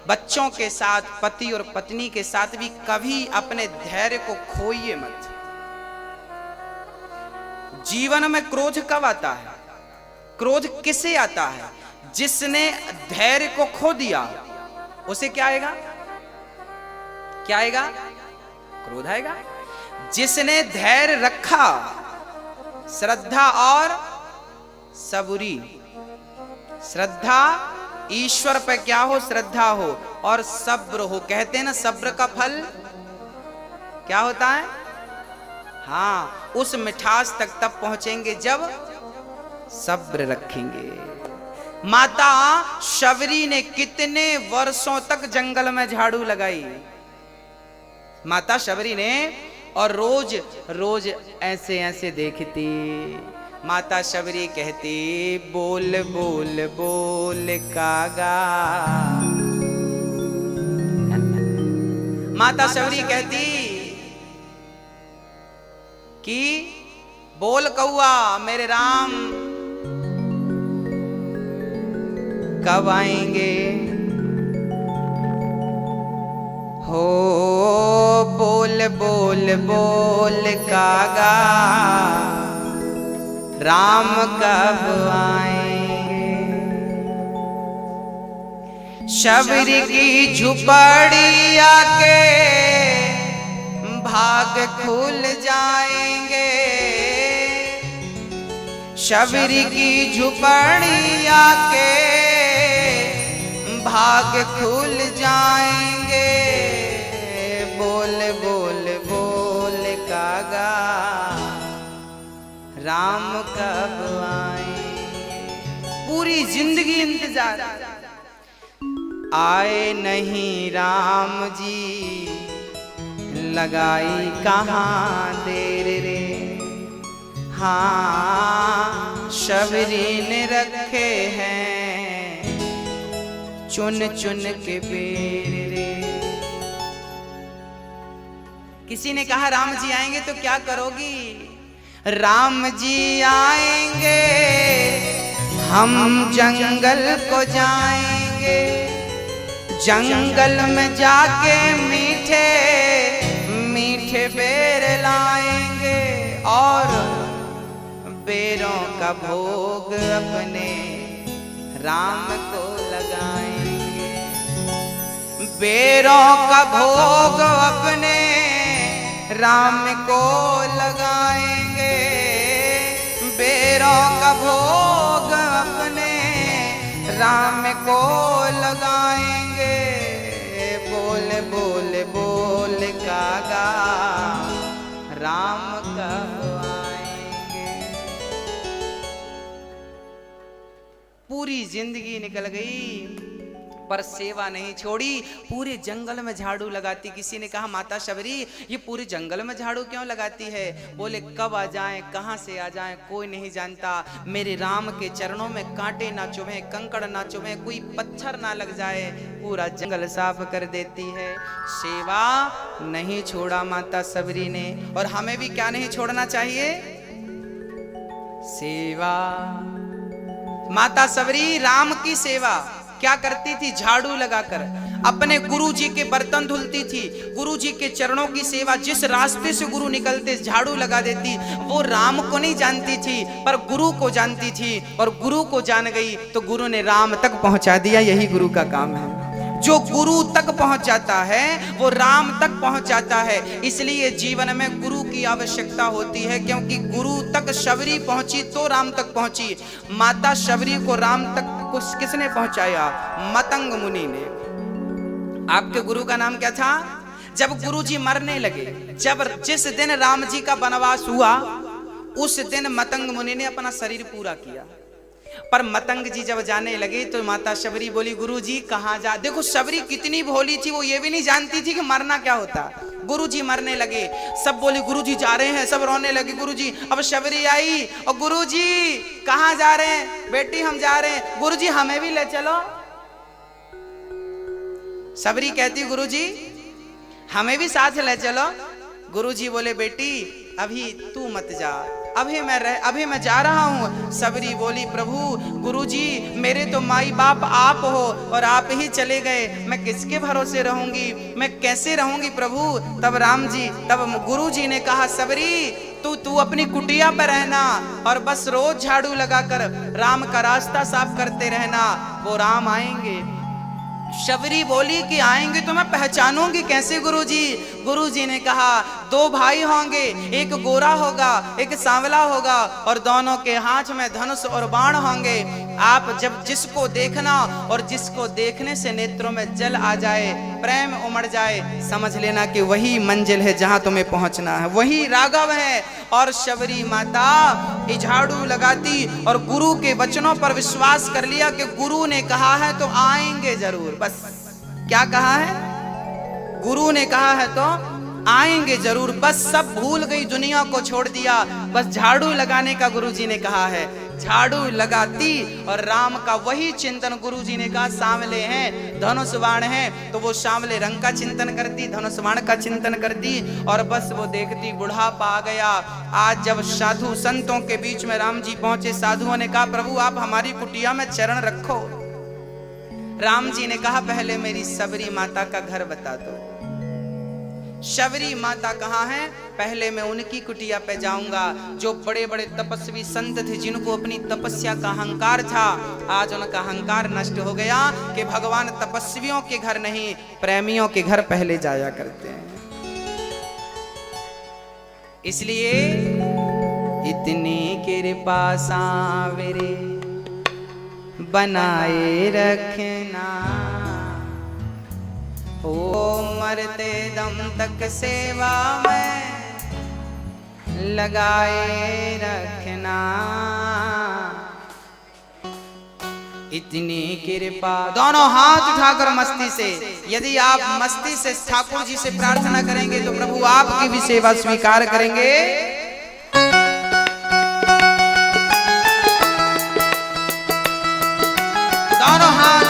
बच्चों के साथ, पति और पत्नी के साथ भी कभी अपने धैर्य को खोइए मत। जीवन में क्रोध कब आता है? क्रोध किसे आता है? जिसने धैर्य को खो दिया, उसे क्या आएगा? क्या आएगा? क्रोध आएगा। जिसने धैर्य रखा, श्रद्धा और सबूरी, श्रद्धा ईश्वर पे क्या हो? श्रद्धा हो और सब्र हो। कहते हैं ना, सब्र का फल क्या होता है? हाँ, उस मिठास तक तब पहुंचेंगे जब सब्र रखेंगे। माता शबरी ने कितने वर्षों तक जंगल में झाड़ू लगाई, माता शबरी ने, और रोज रोज ऐसे ऐसे देखती। माता शबरी कहती, बोल बोल बोल कागा। माता शबरी कहती कि बोल कौआ, मेरे राम कब आएंगे? हो बोल बोल बोल कागा, राम कब आएंगे? शबरी की झुपड़ी आके भाग खुल जाएंगे। शबरी की झुपड़ी आके भाग खुल जाएंगे। बोल बोल बोल कागा, राम कब आएंगे? पूरी जिंदगी इंतजार, आए नहीं राम जी, लगाई कहाँ देर रे। हाँ, शबरी ने रखे हैं चुन चुन के पेड़ रे। किसी ने कहा राम जी आएंगे तो क्या करोगी? राम जी आएंगे, हम जंगल को जाएंगे। जंगल में जाके मीठे मीठे बेर लाएंगे और बेरों का भोग अपने राम को लगाएंगे। बेरों का भोग अपने राम को लगाएंगे बेरों का भोग अपने, राम को लगाएंगे बोल बोल बोल कागा राम कब आएंगे। पूरी जिंदगी निकल गई पर सेवा नहीं छोड़ी, पूरे जंगल में झाड़ू लगाती। किसी ने कहा माता शबरी ये पूरे जंगल में झाड़ू क्यों लगाती है? बोले कब आ जाएं कहां से आ जाएं कोई नहीं जानता, मेरे राम के चरणों में कांटे ना चुभे, कंकड़ ना चुभे, कोई पत्थर ना लग जाए, पूरा जंगल साफ कर देती है। सेवा नहीं छोड़ा माता शबरी ने। और हमें भी क्या नहीं छोड़ना चाहिए? सेवा। माता शबरी राम की सेवा क्या करती थी? झाड़ू लगाकर अपने गुरु जी के बर्तन धुलती थी, गुरु जी के चरणों की सेवा। जिस रास्ते से गुरु निकलते झाड़ू लगा देती। वो राम को नहीं जानती थी पर गुरु को जानती थी, और गुरु को जान गई तो गुरु ने राम तक पहुंचा दिया। यही गुरु का काम है। जो गुरु तक पहुंच जाता है वो राम तक पहुंच जाता है। इसलिए जीवन में गुरु की आवश्यकता होती है, क्योंकि गुरु तक शबरी पहुंची तो राम तक पहुंची। माता शबरी को राम तक किसने पहुंचाया? मतंग मुनि ने। आपके गुरु का नाम क्या था? जब गुरु जी मरने लगे, जिस दिन राम जी का वनवास हुआ उस दिन मतंग मुनि ने अपना शरीर पूरा किया। पर मतंग जी जब जाने लगे तो माता शबरी बोली गुरु जी कहाँ जा। देखो शबरी कितनी भोली थी, वो ये भी नहीं जानती थी कि मरना क्या होता। गुरु जी मरने लगे, सब बोले गुरु जी जा रहे हैं, सब रोने लगे गुरु जी। अब शबरी आई और गुरु जी कहाँ जा रहे हैं? बेटी हम जा रहे हैं। गुरु जी हमें भी ले चलो। शबरी कहती गुरु जी हमें भी साथ ले चलो। गुरु जी बोले बेटी अभी तू मत जा, अभी मैं जा रहा हूँ। शबरी बोली प्रभु गुरुजी मेरे तो माई बाप आप हो और आप ही चले गए, मैं किसके भरोसे रहूंगी, मैं कैसे रहूंगी प्रभु। तब गुरु जी ने कहा शबरी तू अपनी कुटिया पर रहना और बस रोज झाड़ू लगाकर राम का रास्ता साफ करते रहना, वो राम आएंगे। शबरी बोली कि आएंगे तो मैं पहचानूंगी कैसे गुरुजी? गुरुजी ने कहा दो भाई होंगे, एक गोरा होगा एक सांवला होगा और दोनों के हाथ में धनुष और बाण होंगे। आप जब जिसको देखना और जिसको देखने से नेत्रों में जल आ जाए, प्रेम उमड़ जाए, समझ लेना कि वही मंजिल है जहां तुम्हें पहुंचना है, वही राघव है। और शबरी माता झाड़ू लगाती और गुरु के वचनों पर विश्वास कर लिया कि गुरु ने कहा है तो आएंगे जरूर। बस क्या कहा है? गुरु ने कहा है तो आएंगे जरूर। बस सब भूल गई, दुनिया को छोड़ दिया, बस झाड़ू लगाने का गुरुजी ने कहा है। झाड़ू लगाती और राम का वही चिंतन, गुरुजी ने कहा सांवले हैं धनुष बाण है तो वो सांवले रंग का चिंतन करती, धनुष बाण का चिंतन करती और बस वो देखती बुढ़ापा आ गया। आज जब साधु संतों के बीच में राम जी पहुंचे, साधुओं ने कहा प्रभु आप हमारी कुटिया में चरण रखो। राम जी ने कहा पहले मेरी शबरी माता का घर बता दो। शबरी माता कहाँ है? पहले मैं उनकी कुटिया पे जाऊंगा। जो बड़े बड़े तपस्वी संत थे जिनको अपनी तपस्या का अहंकार था, आज उनका अहंकार नष्ट हो गया कि भगवान तपस्वियों के घर नहीं प्रेमियों के घर पहले जाया करते हैं। इसलिए इतनी कृपा सांवरे बनाए रखना, ओ मरते दम तक सेवा में लगाए रखना। इतनी कृपा। दोनों हाथ उठाकर मस्ती से, यदि आप मस्ती से ठाकुर जी से प्रार्थना करेंगे तो प्रभु आपकी भी सेवा स्वीकार करेंगे। दोनों हाथ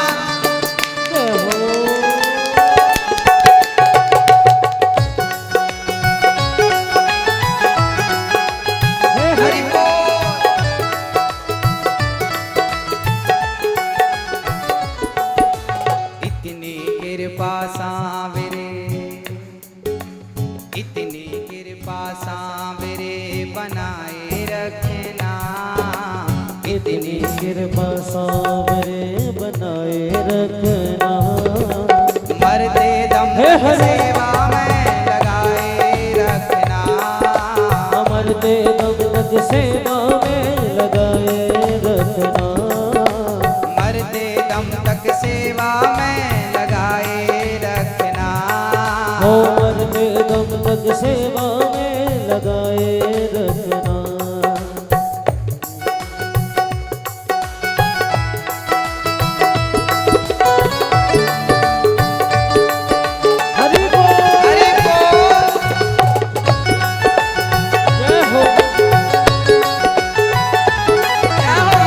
बनाए रखना, इतनी कृपा सांवरे बनाए रखना। मरते दम सेवा में लगाए रखना। दम तक सेवा में लगाए रखना। मरते दम तक सेवा में लगाए रखना। हो मरते दम तक सेवा में लगाए रखना। हरि बोल, हरि बोल। जय हो। क्या हो?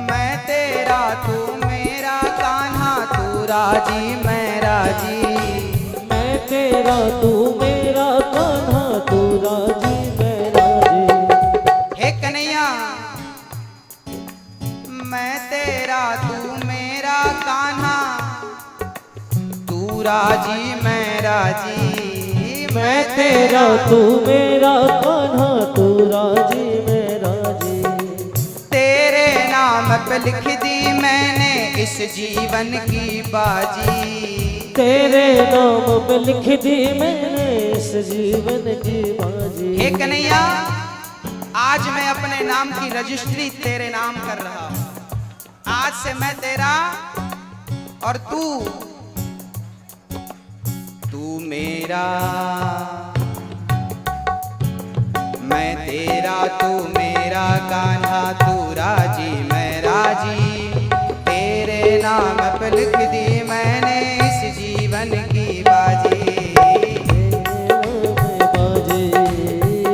मैं तेरा तू मेरा कान्हा, तू राजी मैं राजी। मैं तेरा तू मेरा कान्हा, तू राजी मैं राजी। हे कन्हैया, मैं तेरा तू मेरा कान्हा, तू राजी मैं राजी। मैं तेरा तू मेरा कान्हा, तू राजी मैं राजी। तेरे नाम पे लिख दी मैंने इस जीवन की बाजी। तेरे नाम पे लिख दी मैंने इस जीवन की बाजी। हे कन्हैया, आज मैं अपने नाम की रजिस्ट्री तेरे नाम कर रहा हूं। आज से मैं तेरा और तू मेरा। मैं तेरा तू मेरा कान्हा, तू राजी मैं राजी। तेरे नाम पे लिख दी मैंने इस जीवन की बाजी।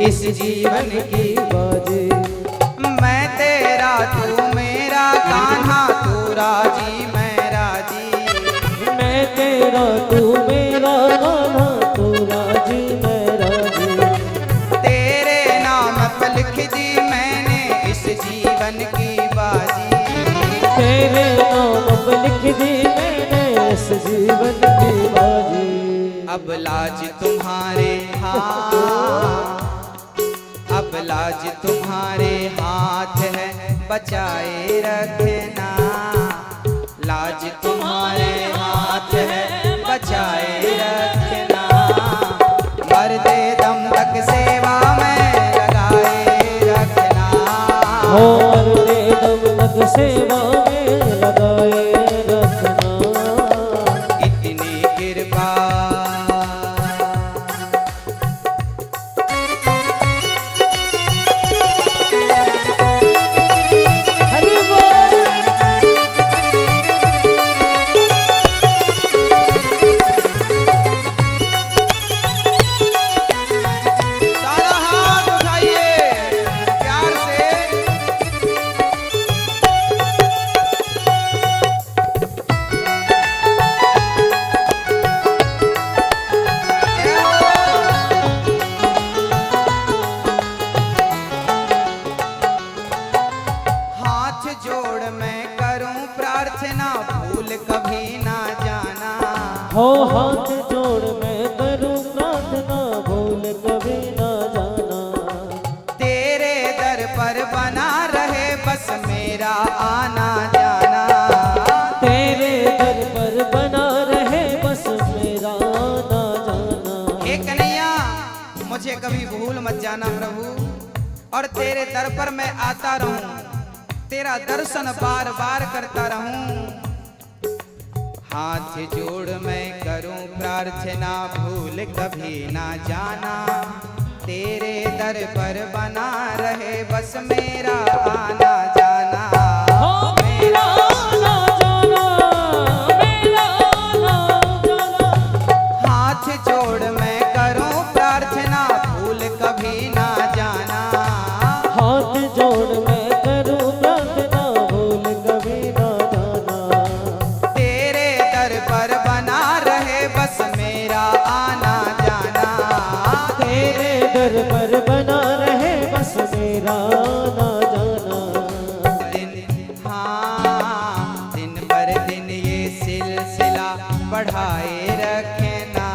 इस जीवन की बाजी। मैं तेरा तू मेरा कान्हा, तू राजी मैं राजी। मैं तेरा तू मेरा कान्हा, तू राजी मैं राजी। तेरे नाम पे लिख दी मैंने इस जीवन की बाजी। तेरे नाम पे लिख दी मैंने इस जीवन की बाजी। अब लाज तुम्हारे हाथ, अब लाज तुम्हारे हाथ है, बचाए रखना। लाज तुम्हारे हाथ है, बचाए रखना। मरते दम तक सेवा में लगाए रखना। हो मरते दम तक सेवा में लगाए रखना। इतनी कृपा हरि बोल। सारा हाथ उठाइए प्यार से। हाथ जोड़ मैं करूं प्रार्थना, भूल कभी ना जाना। हो हाथ जोड़ मैं करूं प्रार्थना, भूल कभी ना जाना। तेरे दर पर बना रहे बस मेरा आना जाना। तेरे दर पर बना रहे बस मेरा आना जाना। हे कन्हैया, मुझे कभी भूल मत जाना प्रभु, और तेरे दर पर मैं आता रहूं, तेरा दर्शन बार बार करता रहूं। हाथ जोड़ मैं करूं प्रार्थना, भूल कभी ना जाना। तेरे दर पर बना रहे बस मेरा आना जाना। हो मेरा आना जाना, मेरा आना जाना। हाथ जोड़ मैं करूं प्रार्थना, भूल कभी ना जाना। हाथ जोड़ मैं करूं प्रार्थना, भूल कभी ना जाना। तेरे दर पर बना रहे बस मेरा आना जाना। तेरे दर पर बना रहे बस मेरा आना जाना। दिन पर दिन ये सिलसिला बढ़ाए रखना।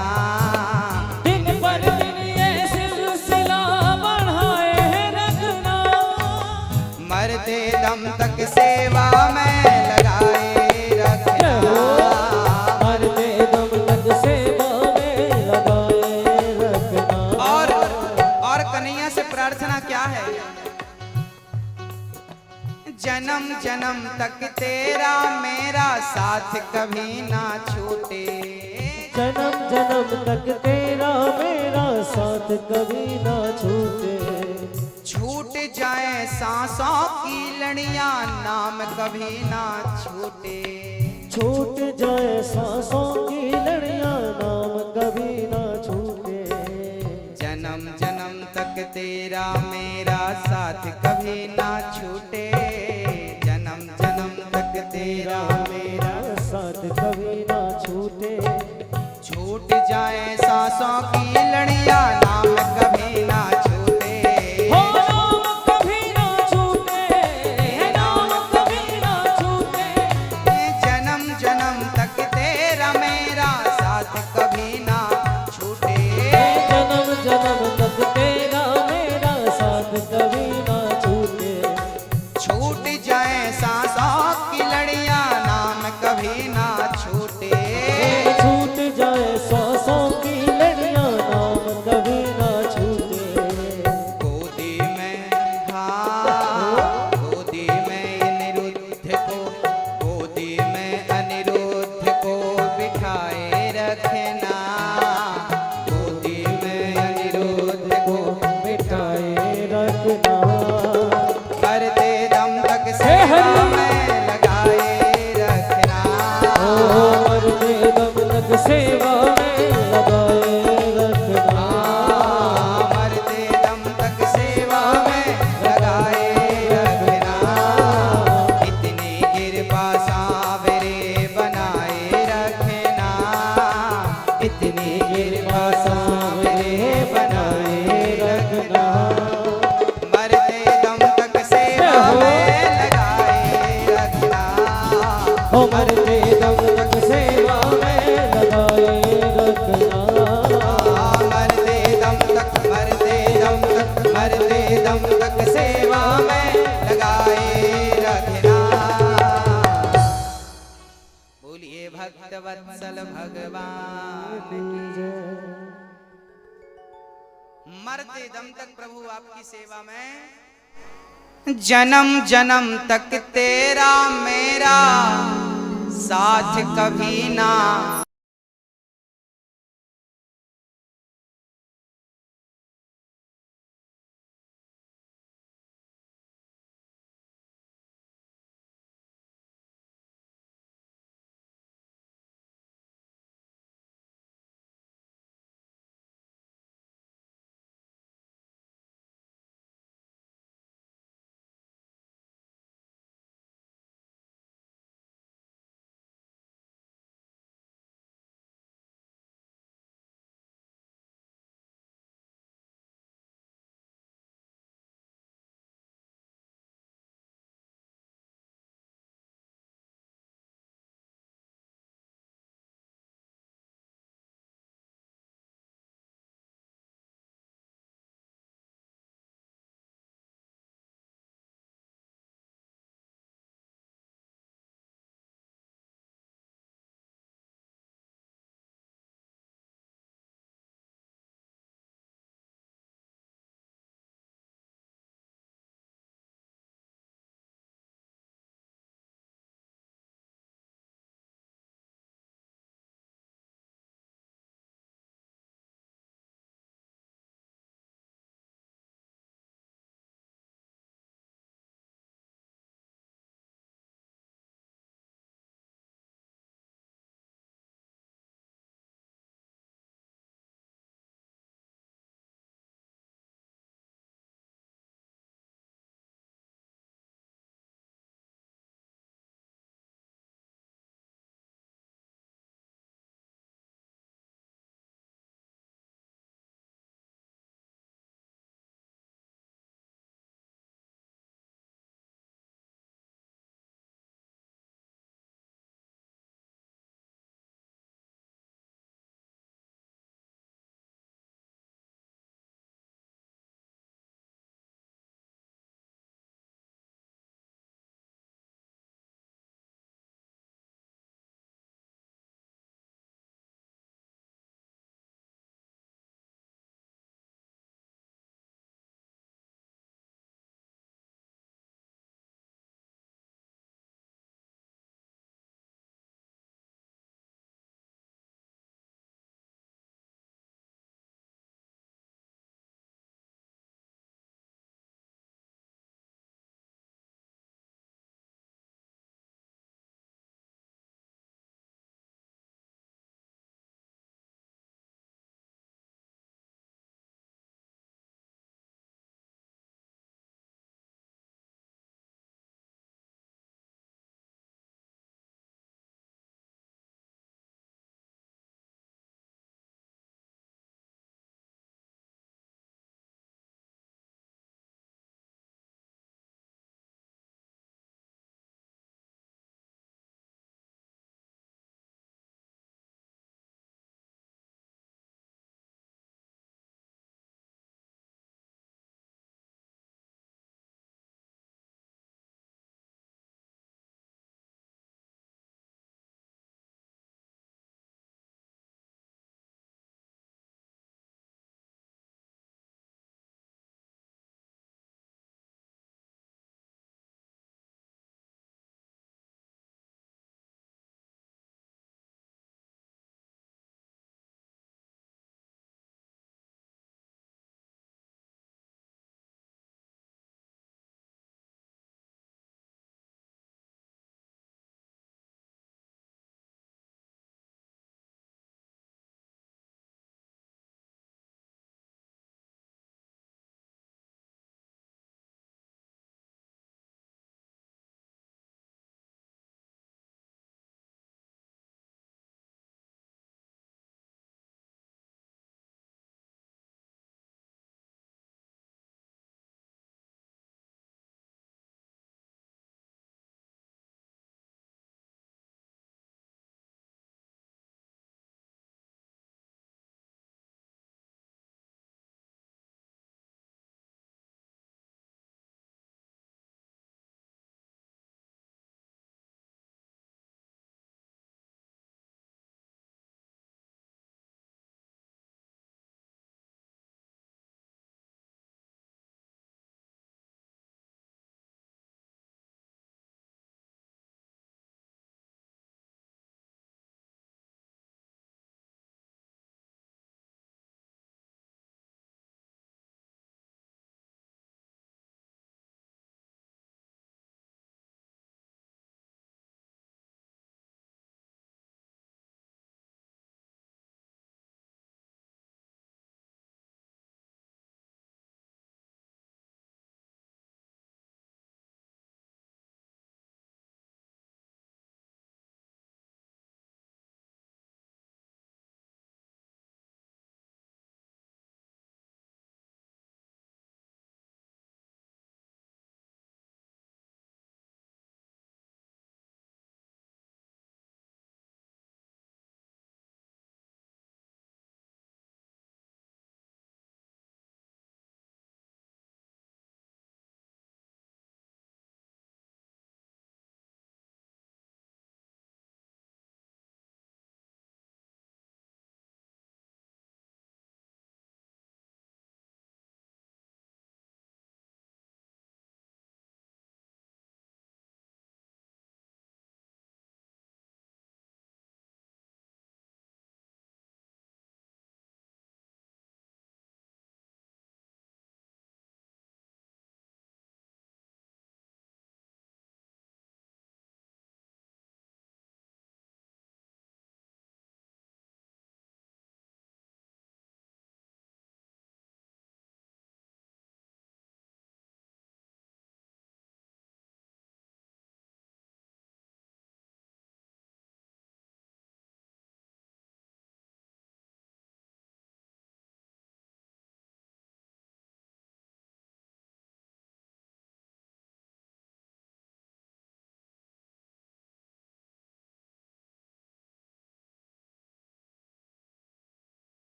दिन पर दिन ये सिलसिला मरते दम तक सेवा में लगाए रखना। मरते दम तक सेवा में लगाए रखना। और कन्हैया से प्रार्थना क्या है? जन्म जन्म तक तेरा मेरा साथ कभी ना छूटे। जन्म जन्म तक तेरा मेरा साथ कभी ना छूटे। छूट जाए सांसों की लड़ियां नाम कभी ना छूटे। छूट जाए सांसों की लड़ियां नाम कभी ना छूटे। जन्म जन्म तक तेरा मेरा साथ कभी ना छूटे। जन्म जन्म तक तेरा मेरा साथ कभी ना छूटे। छूट जाए सांसों की लड़ियां नाम कभी ना छूटे। हो नाम कभी ना छूटे। नाम कभी ना छूटे। जन्म जन्म तक तेरा मेरा साथ कभी ना छूटे। जन्म जन्म तक तेरा मेरा साथ कभी ना छूटे। छूट जाए सांसों की लड़ियां नाम कभी ना छूटे। छूट जाए सांसों की लड़ियां नाम कभी ना छूटे। गोदी में हाँ गोदी में अनिरुद्ध को, गोदी में अनिरुद्ध को बिठाए रखना। गोदी में अनिरुद्ध को बिठाए रखना। मरते दम तक सेवा में लगाए रखना। मरते दम तक सेवा में लगाए रखना। मरते दम तक सेवा में लगाए रखना। इतनी कृपा सावरे बनाए रखना। इतनी कृपा सावरे बनाए रखना। मरते दम तक सेवा में लगाए रखना। मरते दम तक सेवा में लगाए रखना। मरते दम तक मरते दम तक सेवा में लगाए रखना। बोलिए भक्त वत्सल भगवान की। मरते दम तक प्रभु आपकी सेवा में। जन्म जन्म तक तेरा मेरा साथ कभी ना